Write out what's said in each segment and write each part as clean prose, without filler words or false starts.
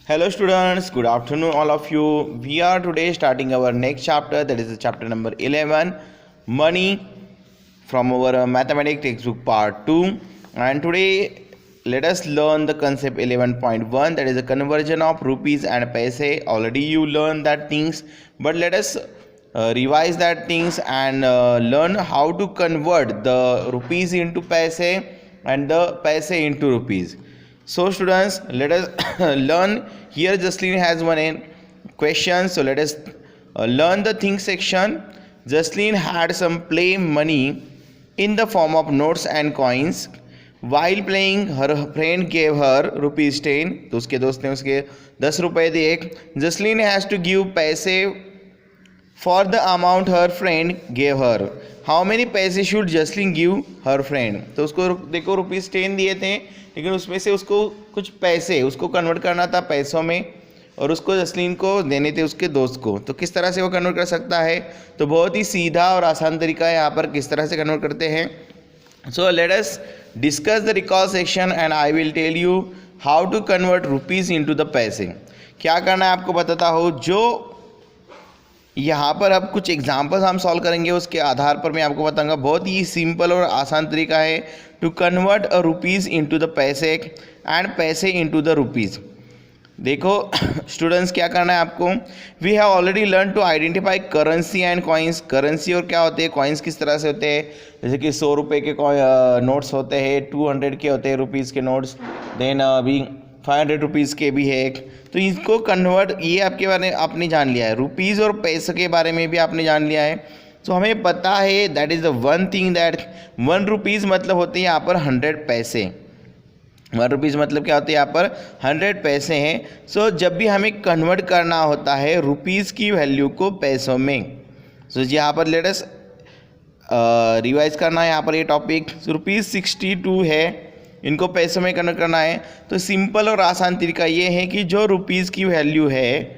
Hello students, good afternoon all of you. We are today starting our next chapter, that is the chapter number 11, money, from our mathematics textbook part 2. And today let us learn the concept 11.1, that is the conversion of rupees and paise. Already you learned that things, but let us revise that things and learn how to convert the rupees into paise and the paise into rupees. So students, let us learn. Here Jasleen has one question, so let us learn the things section. Jasleen had some play money in the form of notes and coins. While playing, her friend gave her rupees 10. तो उसके दोस्त ने उसके 10 रुपए दिए. Jasleen has to give paise for the amount her friend gave her. How many paise should Jasleen give her friend? तो उसको देखो रुपीज़ 10 दिए थे, लेकिन उसमें से उसको कुछ पैसे उसको कन्वर्ट करना था पैसों में, और उसको जसलीन को देने थे उसके दोस्त को. तो किस तरह से वो कन्वर्ट कर सकता है? तो बहुत ही सीधा और आसान तरीका है यहाँ पर किस तरह से कन्वर्ट करते हैं. So let us discuss the recall section and I will tell you how to convert rupees into the पैसे. क्या करना है आपको बताता हूँ. जो यहाँ पर अब कुछ एग्जाम्पल्स हम सॉल्व करेंगे, उसके आधार पर मैं आपको बताऊंगा. बहुत ही सिंपल और आसान तरीका है to convert a rupees into the पैसे एंड पैसे इनटू द रुपीज़. देखो स्टूडेंट्स, क्या करना है आपको. We have already learn to identify currency and coins. Currency और क्या होते हैं, कॉइन्स किस तरह से होते हैं. जैसे कि 100 रुपये के नोट्स होते हैं, 200 के होते हैं रुपीज़ के नोट्स, देन अभी 500 रुपीज़ के भी है. तो इसको कन्वर्ट, ये आपके बारे में आपने जान लिया है. रुपीज़ और पैसे के बारे में भी आपने जान लिया है. तो हमें पता है that is the one thing that 1 rupees मतलब होते हैं यहाँ पर 100 पैसे. 1 रुपीज़ मतलब क्या होते हैं यहाँ पर 100 पैसे हैं. सो जब भी हमें कन्वर्ट करना होता है रुपीज़ की वैल्यू को पैसों में, सो यहाँ पर लेट अस रिवाइज करना है यहाँ पर ये टॉपिक. रुपीज़ 62 है, इनको पैसों में कन्वर्ट करना है. तो सिंपल और आसान तरीका ये है कि जो रुपीज़ की वैल्यू है,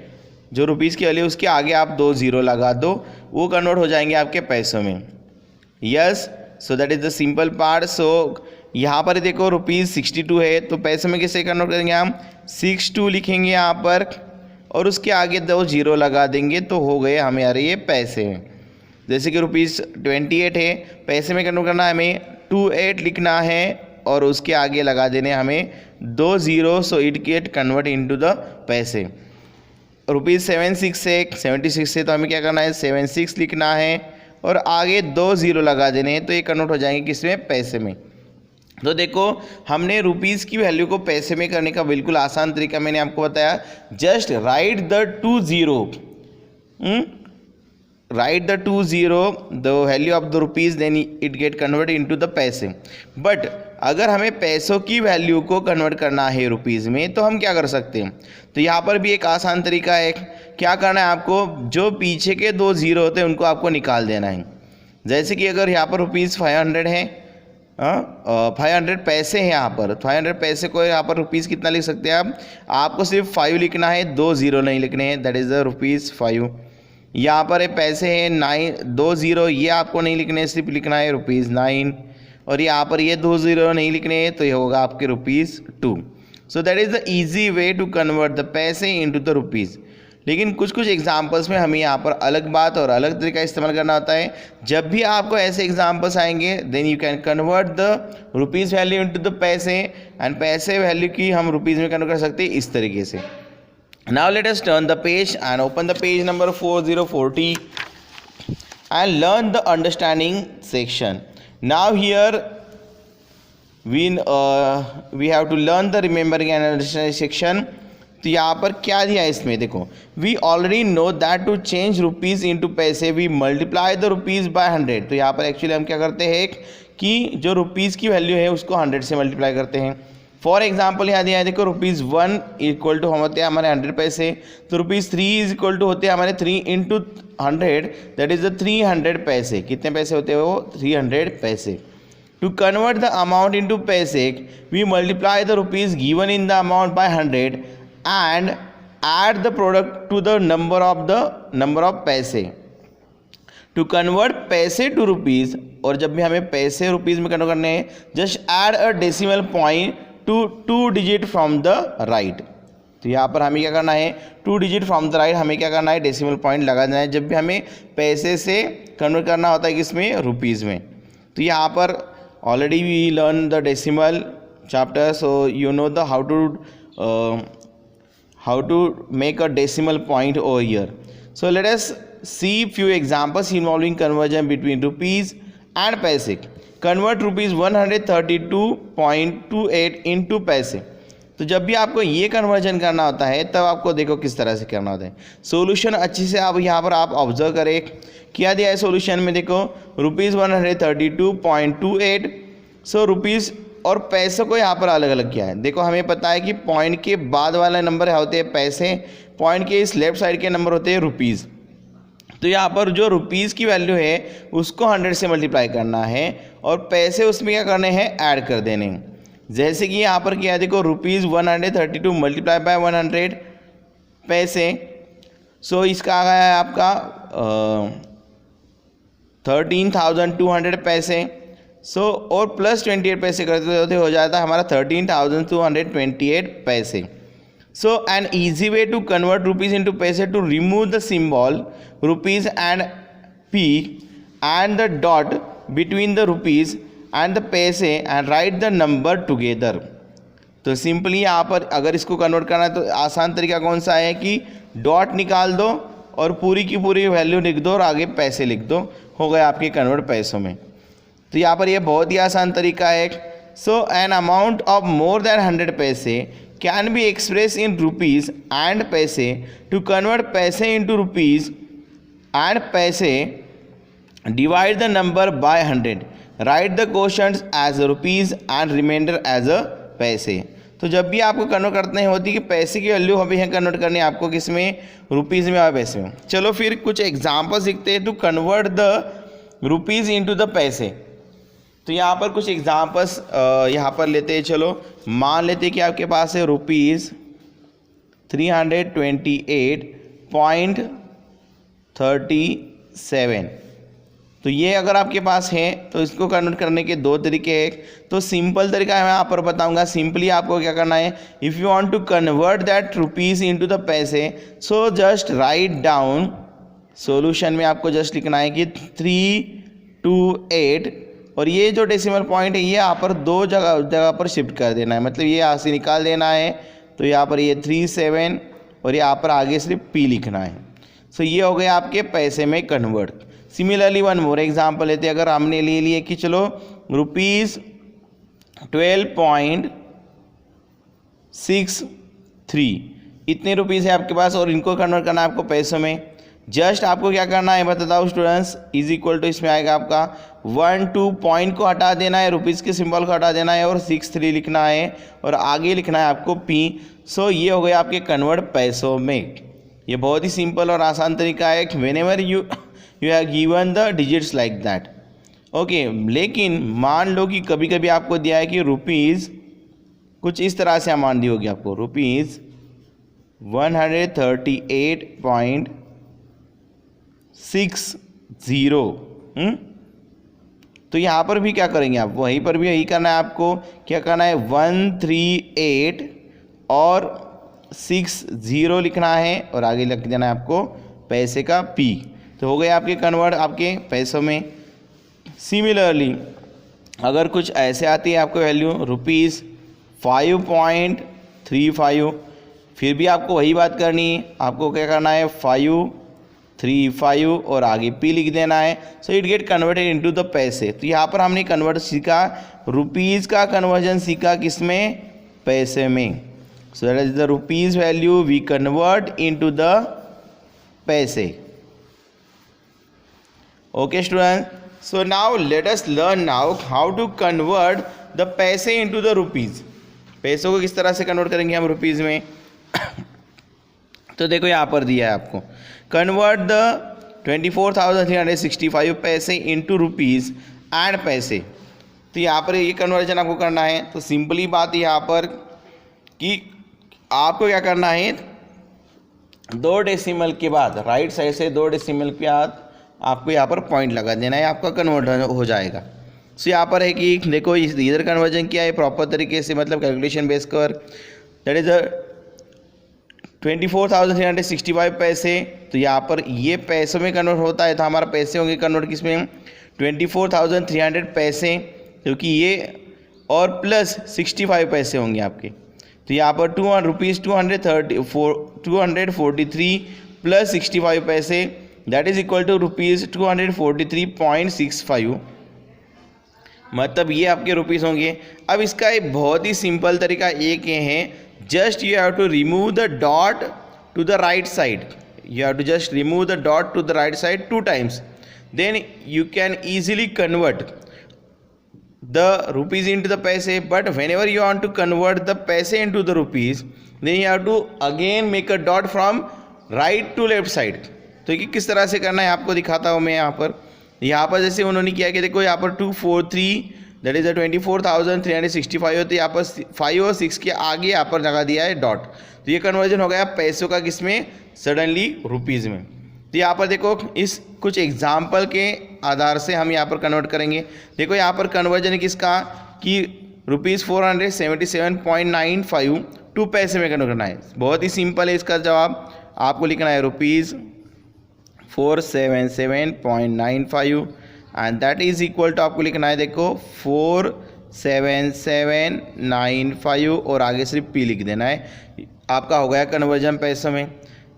जो रुपीज़ की वैल्यू उसके आगे आप 2 ज़ीरो लगा दो, वो कन्वर्ट हो जाएंगे आपके पैसों में. Yes, so that is the simple part. So यहाँ पर देखो रुपीज़ 62 है, तो पैसों में कैसे कन्वर्ट करेंगे हम. 62 लिखेंगे यहाँ पर और उसके आगे 2 ज़ीरो लगा देंगे, तो हो गए हमारे ये पैसे. जैसे कि रुपीज़ 28 है, पैसे में कन्वर्ट करना है हमें 28 लिखना है और उसके आगे लगा देने हमें 2 zero. So it get convert into the पैसे. रुपीज़ 76 से तो हमें क्या करना है, 76 लिखना है और आगे 2 ज़ीरो लगा देने हैं, तो ये कन्वर्ट हो जाएंगे किसमें, पैसे में. तो देखो हमने रुपीज़ की वैल्यू को पैसे में करने का बिल्कुल आसान तरीका मैंने आपको बताया. Just write the 2 zero, write the 2 zero the value of the rupees, then it get convert into the पैसे. बट अगर हमें पैसों की वैल्यू को कन्वर्ट करना है रुपीज़ में, तो हम क्या कर सकते हैं. तो यहाँ पर भी एक आसान तरीका है. क्या करना है आपको, जो पीछे के 2 ज़ीरो होते हैं उनको आपको निकाल देना है. जैसे कि अगर यहाँ पर रुपीज़ 500 है, 500 पैसे हैं यहाँ पर, 500 पैसे को यहाँ पर रुपीज़ कितना लिख सकते हैं आप. आपको सिर्फ 5 लिखना है, 2 ज़ीरो नहीं लिखने हैं, दैट इज़ द रुपीज़ 5. यहाँ पर पैसे हैं 9, 2 ज़ीरो ये आपको नहीं लिखने, सिर्फ लिखना है रुपीज़ 9. और यहाँ पर ये 2 ज़ीरो नहीं लिखने हैं, तो ये होगा आपके rupees 2. So that is the easy way to convert the पैसे इनटू द रुपीज़. लेकिन कुछ कुछ एग्जांपल्स में हमें यहाँ पर अलग बात और अलग तरीका इस्तेमाल करना होता है. जब भी आपको ऐसे एग्जांपल्स आएंगे, then you can convert the rupees value into the पैसे, एंड पैसे वैल्यू की हम रुपीज़ में कन्वर्ट कर सकते हैं इस तरीके से. Now let us turn the page and open the page number 4040 and learn the understanding section. Now here we have to learn the remembering and understanding section. तो यहाँ पर क्या दिया है इसमें देखो. We already know that to change rupees into पैसे we multiply the rupees by 100. तो यहाँ पर एक्चुअली हम क्या करते हैं कि जो रुपीज़ की वैल्यू है उसको 100 से मल्टीप्लाई करते हैं. फॉर एग्जाम्पल यहाँ दिया है देखो, रुपीज़ 1 इक्वल टू हम होते हैं हमारे 100 पैसे. तो रुपीज़ 3 इज इक्वल टू होते हैं हमारे 3 इंटू 100, दैट इज़ द 300 पैसे. कितने पैसे होते हैं वो, 300 पैसे. To convert the amount into paise we multiply the rupees given in the amount by 100 and add the product to the number of paise. To convert paise to rupees, और जब भी हमें पैसे रुपीज़ में कन्वर्ट करने हैं, just add a decimal point to 2 digit from the right. तो यहाँ पर हमें क्या करना है, 2 डिजिट फ्रॉम द राइट हमें क्या करना है, डेसिमल पॉइंट लगा देना है जब भी हमें पैसे से कन्वर्ट करना होता है किसमें, रुपीज़ में। तो यहाँ पर already we learn the decimal chapter, so you know the how to make a decimal point over here. So let us see few examples involving conversion between rupees and paise. Convert rupees 132.28 into पैसे। तो जब भी आपको ये conversion करना होता है तब आपको देखो किस तरह से करना होता है। सोल्यूशन अच्छी से आप यहाँ पर आप ऑब्जर्व करें, क्या दिया है सोल्यूशन में, देखो रुपीज़ 132.28। सो रुपीज़ और पैसे को यहाँ पर अलग अलग किया है। देखो हमें पता है कि पॉइंट के बाद वाला नंबर होते हैं पैसे, पॉइंट के इस लेफ्ट साइड के नंबर होते हैं रुपीज़। तो यहाँ पर जो रुपीज़ की वैल्यू है उसको 100 से मल्टीप्लाई करना है और पैसे उसमें क्या करने हैं, ऐड कर देने हैं। जैसे कि यहाँ पर क्या है, देखो रुपीज़ 132 मल्टीप्लाई बाय 100 पैसे। सो इसका आ गया है आपका 13,200 पैसे। सो और प्लस 28 पैसे करते होते हो जाता है हमारा 13,228 पैसे। So an easy way to convert rupees into paise to remove the symbol rupees and P and the dot between the rupees and the पैसे and write the number together. तो सिंपली यहाँ पर अगर इसको कन्वर्ट करना है तो आसान तरीका कौन सा है कि डॉट निकाल दो और पूरी की पूरी वैल्यू लिख दो और आगे पैसे लिख दो, हो गया आपके कन्वर्ट पैसों में। तो यहाँ पर ये बहुत ही आसान तरीका है। So an amount of more than 100 paise can be express in rupees and paise to convert paise into rupees and paise, divide the number by 100, write the quotients as a rupees and remainder as a paise. तो जब भी आपको convert करते हैं होती कि पैसे की वैल्यू अभी है कन्वर्ट करनी है आपको किस में, रुपीज़ में और पैसे में। चलो फिर कुछ एग्जाम्पल्स दिखते हैं to convert the rupees into the पैसे। तो यहाँ पर कुछ एग्जाम्पल्स यहाँ पर लेते हैं। चलो मान लेते हैं कि आपके पास है रुपीज़ 328.37। तो ये अगर आपके पास है तो इसको कन्वर्ट करने के दो तरीके हैं। तो सिंपल तरीका मैं यहाँ पर बताऊंगा। सिंपली आपको क्या करना है, if you want to convert that rupees into the paise, so just write down, solution में आपको जस्ट लिखना है कि 328 और ये जो डेसिमल पॉइंट है ये यहाँ पर दो जगह पर शिफ्ट कर देना है, मतलब ये यहाँ से निकाल देना है। तो यहाँ पर ये 37 और यहाँ पर आगे सिर्फ पी लिखना है। सो ये हो गया आपके पैसे में convert. Similarly one more example लेते हैं। अगर हमने ले लिए कि चलो रुपीज़ 12.63 इतने रुपीज़ है आपके पास और इनको कन्वर्ट करना है आपको पैसों में। जस्ट आपको क्या करना है बता दो स्टूडेंट्स, इज इक्वल टू इसमें आएगा आपका 1-2 पॉइंट को हटा देना है, रुपीज़ के सिंबल को हटा देना है और 63 लिखना है और आगे लिखना है आपको पी। सो ये हो गया आपके कन्वर्ट पैसों में। ये बहुत ही सिंपल और आसान तरीका है। Whenever you have given the digits like that, okay. लेकिन मान लो कि कभी कभी आपको दिया है कि रुपीज़ कुछ इस तरह से अमाउंट दी होगी आपको, रुपीज़ 138.60। तो यहाँ पर भी क्या करेंगे आप, वहीं पर भी यही करना है आपको। क्या करना है, 138 और 60 लिखना है और आगे लिख देना है आपको पैसे का पी। तो हो गया आपके कन्वर्ट आपके पैसों में। सिमिलरली अगर कुछ ऐसे आती है आपको वैल्यू रुपीज़ 5.35, फिर भी आपको वही बात करनी है। आपको क्या करना है 535 और आगे पी लिख देना है। So it get converted into the पैसे। तो यहाँ पर हमने कन्वर्ट सीखा, रुपीज़ का कन्वर्जन सीखा किसमें, पैसे में। So that is the rupees value we convert into the पैसे। Okay students, so now let us learn now how to convert the पैसे into the rupees। पैसों को किस तरह से कन्वर्ट करेंगे हम रुपीज़ में। तो देखो यहाँ पर दिया है आपको, कन्वर्ट द 24,365 पैसे इंटू रुपीज़ एंड पैसे। तो यहाँ पर ये कन्वर्जन आपको करना है। तो सिंपली बात यहाँ पर कि आपको क्या करना है, 2 डेसिमल के बाद राइट साइड से 2 डेसिमल के बाद आपको यहाँ पर पॉइंट लगा देना है, आपका कन्वर्ट हो जाएगा। सो यहाँ पर है कि देखो इधर कन्वर्जन किया है प्रॉपर तरीके से, मतलब कैलकुलेशन बेस कर, दैट इज 24,365 पैसे। तो यहाँ पर ये पैसों में कन्वर्ट होता है, तो हमारा पैसे होंगे कन्वर्ट किस में, 24,300 पैसे, क्योंकि ये और प्लस 65 पैसे होंगे आपके। तो यहाँ पर ₹243 प्लस 65 पैसे, दैट इज इक्वल टू ₹243.65, मतलब ये आपके रुपीज़ होंगे। अब इसका एक बहुत ही सिंपल तरीका एक ये है, just you have to remove the dot to the right side, you have to just remove the dot to the right side 2 times, then you can easily convert the rupees into the paise. But whenever you want to convert the paise into the rupees, then you have to again make a dot from right to left side. तो ये किस तरह से करना है आपको दिखाता हूँ मैं। यहाँ पर जैसे उन्होंने किया कि देखो यहाँ पर 243 दैट इज 24,365 होते, यहाँ पर 5 और 6 के आगे यहाँ पर लगा दिया है डॉट, तो ये कन्वर्जन हो गया पैसों का किसमें, सडनली रुपीज़ में। तो यहाँ पर देखो इस कुछ एग्जाम्पल के आधार से हम यहाँ पर कन्वर्ट करेंगे। देखो यहाँ पर कन्वर्जन किसका कि ₹477.95 टू पैसे में कन्वर्ट करना है। बहुत ही सिंपल है इसका जवाब, आपको लिखना है ₹477.95 and that is equal to, आपको लिखना है देखो 47795 और आगे सिर्फ पी लिख देना है, आपका हो गया कन्वर्जन पैसों में।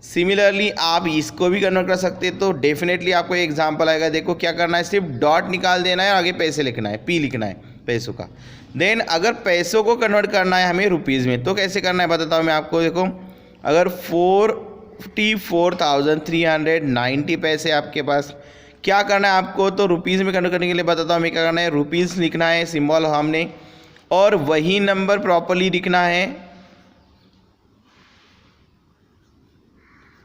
सिमिलरली आप इसको भी कन्वर्ट कर सकते हैं, तो डेफिनेटली आपको एग्जांपल आएगा। देखो क्या करना है, सिर्फ डॉट निकाल देना है, आगे पैसे लिखना है, पी लिखना है पैसों का। देन अगर पैसों को कन्वर्ट करना है हमें रुपीज़ में, तो कैसे करना है बताता हूँ मैं आपको। देखो अगर 44,390 पैसे आपके पास, क्या करना है आपको, तो रुपीज़ में कन्वर्ट करने के लिए बताता हूँ मैं क्या करना है। रुपीज़ लिखना है सिंबल हमने, और वही नंबर प्रॉपर्ली लिखना है,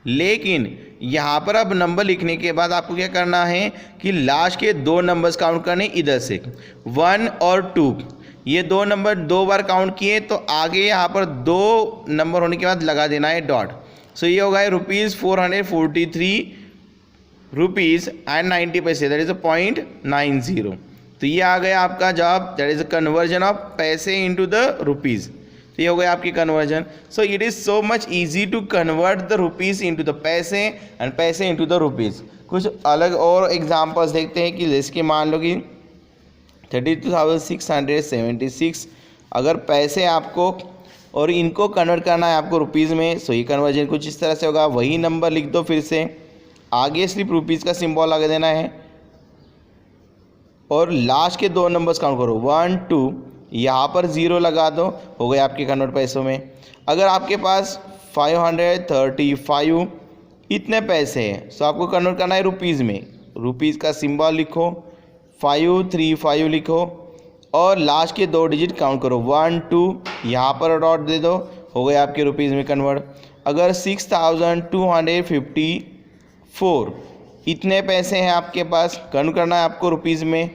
लेकिन यहाँ पर अब नंबर लिखने के बाद आपको क्या करना है कि लास्ट के 2 नंबर्स काउंट करने इधर से 1 और 2, ये 2 नंबर 2 बार काउंट किए, तो आगे यहाँ पर 2 नंबर होने के बाद लगा देना है डॉट। सो ये होगा ₹443.90 दैट इज .90। तो ये आ गया आपका जवाब, दैट इज कन्वर्जन ऑफ पैसे इनटू द रुपीज़। तो ये हो गया आपकी conversion. So it is so much easy to convert the rupees into the पैसे एंड पैसे इनटू द रुपीज़। कुछ अलग और एग्जांपल्स देखते हैं कि जैसे मान लो कि 32,676 अगर पैसे आपको और इनको कन्वर्ट करना है आपको रुपीज़ में, सो ये कन्वर्जन कुछ इस तरह से होगा। वही नंबर लिख दो, फिर से आगे सिर्फ रुपीज़ का सिंबल लगा देना है, और लास्ट के 2 नंबर्स काउंट करो 1 2, यहाँ पर 0 लगा दो, हो गए आपके कन्वर्ट पैसों में। अगर आपके पास 535 इतने पैसे हैं, सो आपको कन्वर्ट करना है रुपीज़ में, रुपीज़ का सिंबल लिखो, 535 लिखो, और लास्ट के 2 डिजिट काउंट करो 1 2, यहाँ पर डॉट दे दो, हो गए आपके रुपीज़ में कन्वर्ट। अगर 6,254 इतने पैसे हैं आपके पास, कन्वर्ट करना है आपको रुपीज़ में,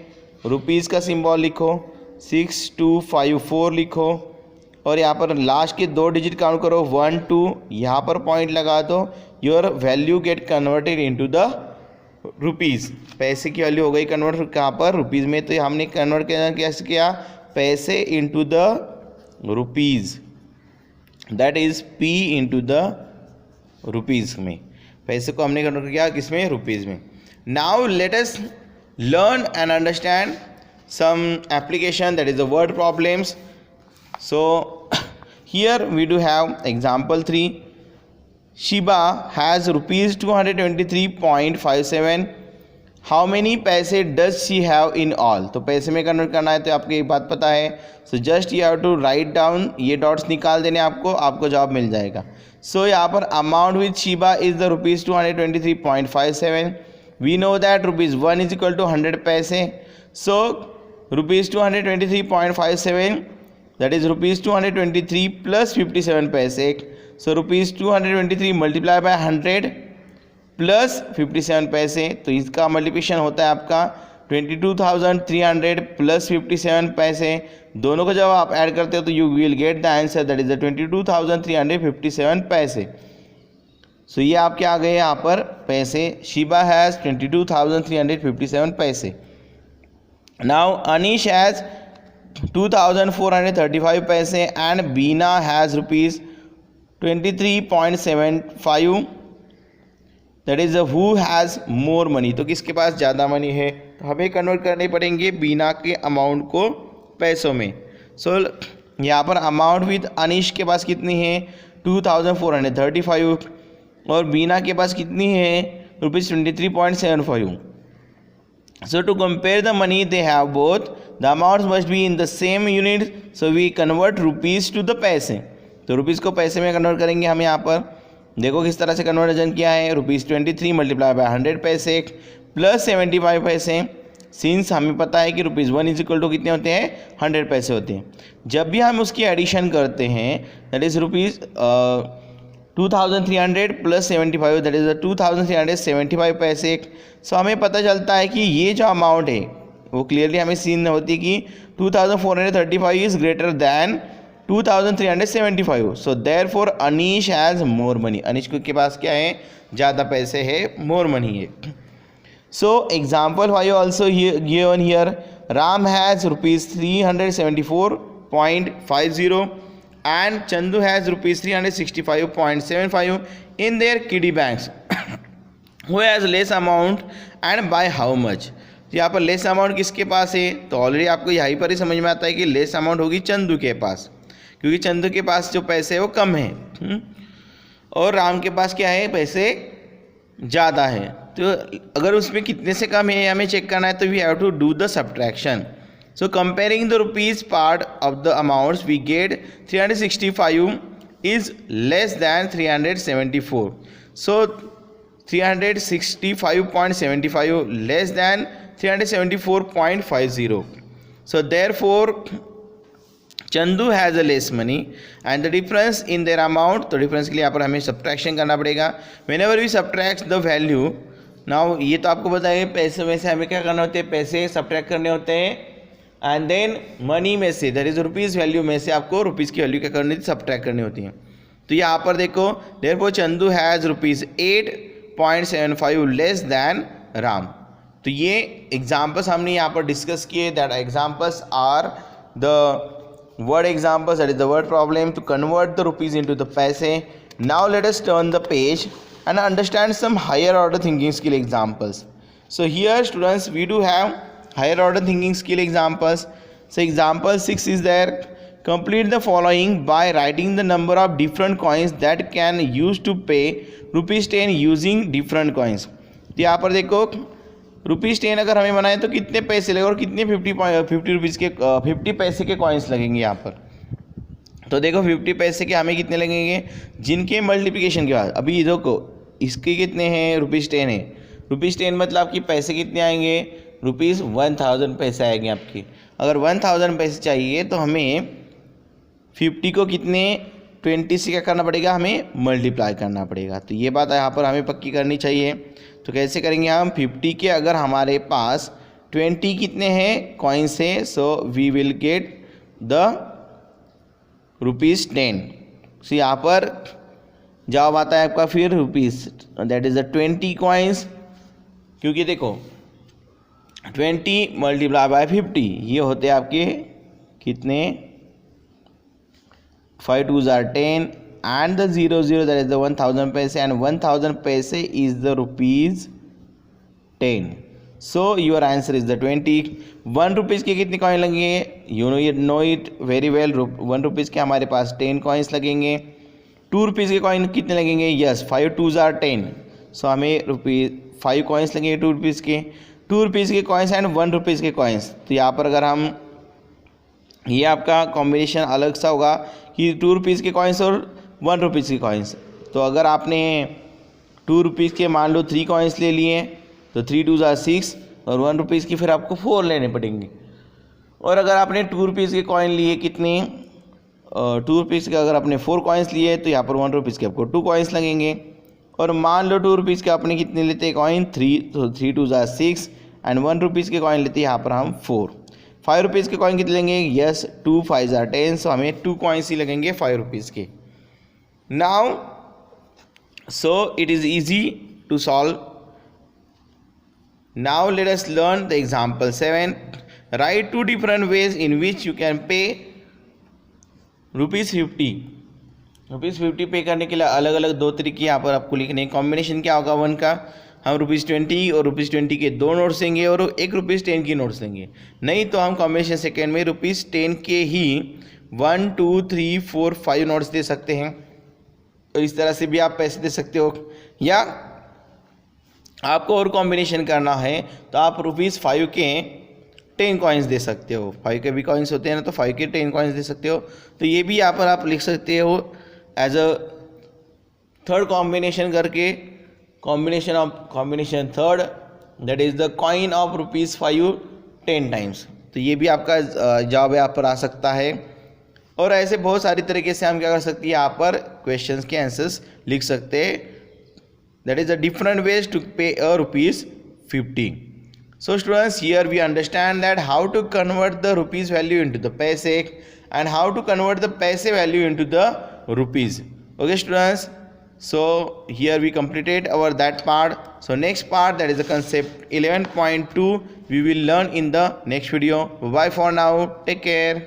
रुपीज़ का सिंबल लिखो, 6254 लिखो, और यहाँ पर लास्ट के 2 डिजिट काउंट करो 1 2, यहाँ पर पॉइंट लगा दो, your value get converted into the rupees. पैसे की वैल्यू हो गई कन्वर्ट कहाँ पर, रुपीज़ में। तो हमने कन्वर्ट कैसे किया, पैसे into the rupees, that is P into the rupees में। पैसे को हमने कन्वर्ट किया किसमें, रुपीज़ में। Now let us learn and understand some application, that is the word problems. So here we do have example 3. Shiba has ₹223.57. How many पैसे does she have in all? तो पैसे में कन्वर्ट करना है, तो आपको एक बात पता है, so just you have to write down, ये डॉट्स निकाल देने आपको जवाब मिल जाएगा। so यहाँ पर amount with Shiba is the ₹223.57. we know that ₹1 is equal to 100 पैसे, so ₹223.57 that is ₹223 plus 57 पैसे, so ₹223 मल्टीप्लाई बाय 100 प्लस 57 पैसे, तो इसका मल्टीप्लिकेशन होता है आपका 22,300 प्लस 57 पैसे। दोनों को जब आप ऐड करते हो तो you will get the answer, that is the 22,357 पैसे। सो ये आपके आ गए यहाँ पर पैसे, शिबा हैज़ 22,357 पैसे। Now Anish has 2,435 पैसे and Beena has 23.75, that is who has more money. तो किसके पास ज़्यादा मनी है, तो हमें कन्वर्ट करने पड़ेंगे बीना के अमाउंट को पैसों में। सो यहाँ पर अमाउंट विद अनीश के पास कितनी है 2435 और बीना के पास कितनी है ₹23.75। So to compare the money they have both, the amounts must be in the same unit. So we convert rupees to the पैसे। तो रुपीज़ को पैसे में कन्वर्ट करेंगे हम यहाँ पर। देखो किस तरह से कन्वर्जन किया है, ₹23 मल्टीप्लाई बाय 100 पैसे प्लस 75 पैसे। सिंस हमें पता है कि ₹1 इज इक्वल टू कितने होते हैं 100 पैसे होते हैं। जब भी हम उसकी एडिशन करते हैं that is ₹2300 plus 75 that is 2375 पैसे। सो हमें पता चलता है कि ये जो अमाउंट है वो क्लियरली हमें सीन होती है कि 2435 is greater than 2375। So therefore Anish has more money. Anish के पास क्या है, ज़्यादा पैसे है, मोर मनी है। So example 5 also given here, Ram has ₹374.50 and Chandu has ₹365.75 in their kiddie banks. Who has less amount and by how much? यहाँ पर less amount किसके पास है, तो ऑलरेडी आपको यहीं पर ही समझ में आता है कि लेस अमाउंट होगी चंदू के पास, क्योंकि चंदू के पास जो पैसे है वो कम है और राम के पास क्या है, पैसे ज़्यादा है। तो अगर उसमें कितने से कम है हमें चेक करना है, तो we have to do the subtraction. So comparing the rupees part of the amounts, we get 365 is less than 374. So 365.75 less than 374.50. So therefore Chandu has a less money and the difference in their amount, तो difference के लिए यहाँ पर हमें subtraction करना पड़ेगा। Whenever we subtract the value, now ये तो आपको बताया पैसे में से हमें क्या करना होते हैं, पैसे subtract करने होते हैं एंड देन मनी में say that is rupees value में से आपको रुपीज़ की वैल्यू क्या करनी थी, सब्ट्रैक्ट करनी होती है। तो यहाँ पर देखो therefore Chandu has ₹8.75 less than Ram. तो ये एग्जाम्पल्स हमने यहाँ पर डिस्कस किए, that examples are the word examples, that is the word problem to convert the rupees into the paise. Now let us turn the page and understand some higher order thinking skill examples. So here students we do have higher order thinking skill examples. So example 6 is there, complete the following by writing the number of different coins that can use to pay ₹10 using different coins. तो यहाँ पर देखो ₹10 अगर हमें बनाए तो कितने पैसे लगेंगे और कितने 50 पैसे के कॉइन्स लगेंगे यहाँ पर। तो देखो 50 पैसे के हमें कितने लगेंगे, जिनके मल्टीप्लिकेशन के बाद अभी देखो इसके कितने हैं ₹10 है, ₹10 मतलब कि पैसे कितने आएंगे ₹1000 पैसे आएंगे आपके। अगर 1000 पैसे चाहिए तो हमें 50 को कितने 20 से क्या करना पड़ेगा, हमें मल्टीप्लाई करना पड़ेगा। तो ये बात यहाँ पर हमें पक्की करनी चाहिए। तो कैसे करेंगे हम, 50 के अगर हमारे पास 20 कितने हैं कॉइन्स है, so we will get the ₹10। So यहाँ पर जवाब आता है आपका फिर rupees, that is the 20 coins, क्योंकि देखो 20 मल्टीप्लाई बाय 50 ये होते हैं आपके कितने 5 2s are 10 and the 0 0 that is the 1000 पैसे and 1000 पैसे is the ₹10। So your answer is the 20। 1 rupees के कितने कॉइन लगेंगे, you know it very well, 1 rupees के हमारे पास 10 कॉइन्स लगेंगे। 2 रुपीज़ के कॉइन कितने लगेंगे, यस 5 2s are 10। सो हमें 5 कॉइन्स लगेंगे 2 रुपीज़ के, 2 रुपीज़ के कॉइन्स एंड 1 रुपीज़ के कॉइन्स। तो यहाँ पर अगर हम ये आपका कॉम्बिनेशन अलग सा होगा कि 2 रुपीज़ के कॉइन्स और 1 रुपीज़ के कॉइन्स। तो अगर आपने 2 रुपीज़ के मान लो 3 कॉइन्स ले लिए तो 3 2s are 6 और 1 रुपीज़ की फिर आपको 4 लेने पड़ेंगे। और अगर आपने 2 रुपीज़ के कॉइन लिए कितने 2 रुपीज़ के अगर आपने 4 कॉइन्स लिए तो यहाँ पर 1 रुपीज़ के आपको 2 कॉइन्स लगेंगे। और मान लो 2 रुपीज़ के आपने कितने लेते हैं कॉइन 3, तो 3 2s are 6 एंड 1 रुपीज़ के कॉइन लेते हैं यहाँ पर हम 4। 5 रुपीज़ के कॉइन कितने लेंगे, यस 2 5s are 10। सो हमें 2 कॉइन्स ही लगेंगे 5 रुपीज़ के। Now so it is easy to solve. Now let us learn the example 7। Write 2 different ways in which you can pay ₹50 ₹50 पे करने के लिए अलग अलग दो तरीके यहाँ पर आपको लिखने हैं। कॉम्बिनेशन क्या होगा 1 का, हम ₹20 और ₹20 के 2 नोट्स देंगे और एक ₹10 की नोट्स देंगे। नहीं तो हम कॉम्बिनेशन सेकेंड में ₹10 के ही 1 2 3 4 5 नोट्स दे सकते हैं। तो इस तरह से भी आप पैसे दे सकते हो, या आपको और कॉम्बिनेशन करना है तो आप ₹5 के 10 कॉइन्स दे सकते हो। 5 के भी कॉइन्स होते हैं ना, तो 5 के 10 कॉइन्स दे सकते हो। तो ये भी यहाँ पर आप लिख सकते हो एज अ थर्ड कॉम्बिनेशन करके, combination third, that is the coin of ₹5 10 times. तो ये भी आपका जवाब यहाँ पर आ सकता है। और ऐसे बहुत सारी तरीके से हम क्या कर सकते हैं, यहाँ पर क्वेश्चंस के आंसर्स लिख सकते हैं। That is the different ways to pay a ₹50. So students, here we understand that how to convert the rupees value into the paise and how to convert the paise value into the rupees. Okay students, so here we completed our that part. So next part, that is the concept 11.2, we will learn in the next video. Bye for now, take care.